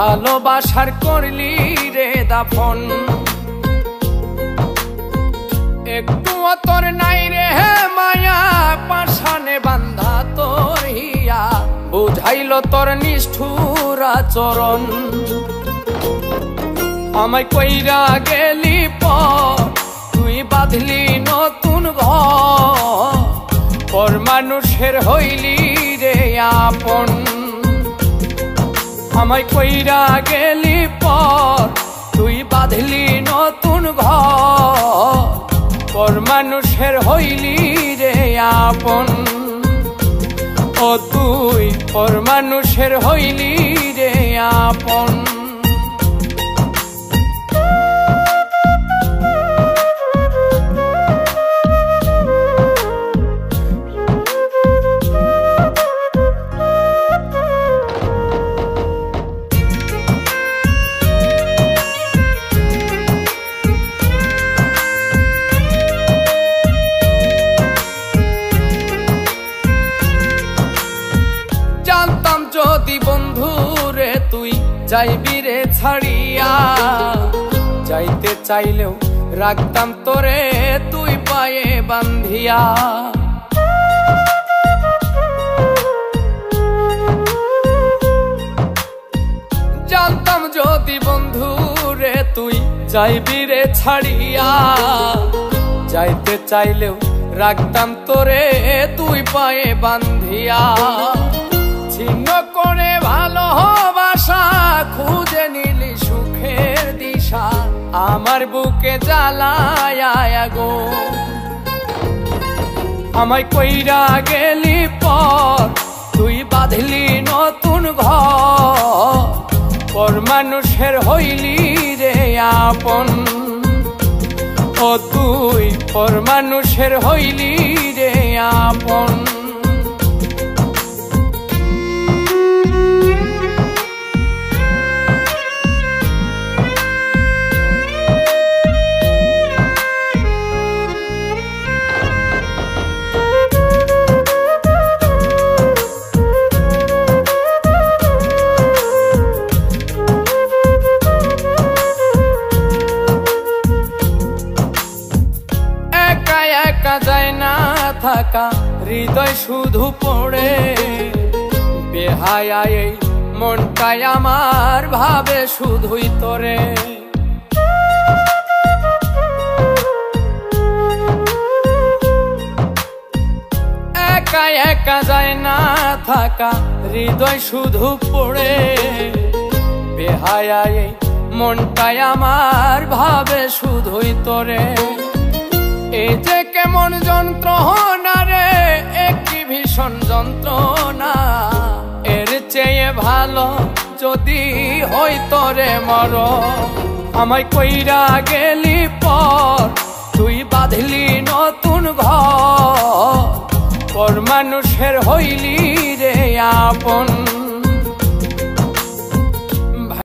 ভালোবাসার করলি রে দাফন। একটুও তোর নাই রে মায়া, পাশানে বান্ধা তোর হিয়া, বুঝাইল তোর নিষ্ঠুর আচরণ। আমায় কইরা গেলি পর তুই বাঁধলি নতুন ঘর, পর মানুষের হইলি রে আপন। আমায় কইরা গেলি পর তুই বাঁধলি নতুন ঘর, পর মানুষের হইলি রে আপন। ও তুই পর মানুষের হইলি রে আপন। জানতাম যদি বন্ধু রে তুই যাইবি রে ছাড়িয়া, যাইতে চাইলেও রাখতাম তোরে তুই পায়ে বান্ধিয়া। জানতাম যদি বন্ধু রে তুই যাইবি রে ছাড়িয়া, যাইতে চাইলেও রাখতাম তোরে তুই পায়ে বান্ধিয়া। ছিন্ন করে ভালোবাসা খুঁজে নিলি সুখের দিশা, আমার বুকে জ্বালায় গো। আমায় কইরা গেলি পর তুই বাঁধলি নতুন ঘর, পর মানুষের হইলি রে আপন। ও তুই পর মানুষের হইলি রে আপন। একা যায় না থাকা হৃদয় শুধু পড়ে, বেহায়া এই মনটাই আমার ভাবে শুধুই তোরে। একা একা যায় না থাকা হৃদয় শুধু পড়ে, বেহায়া এই মনটাই আমার ভাবে শুধুই তোরে। এই যে কেমন যন্ত্রণা রে, একটি ভীষণ যন্ত্রণা, এর চেয়ে ভালো যদি হইতো রে মর। আমায় কইরা গেলি পর তুই বাঁধলি নতুন ঘর, পর মানুষের হইলি রে আপন।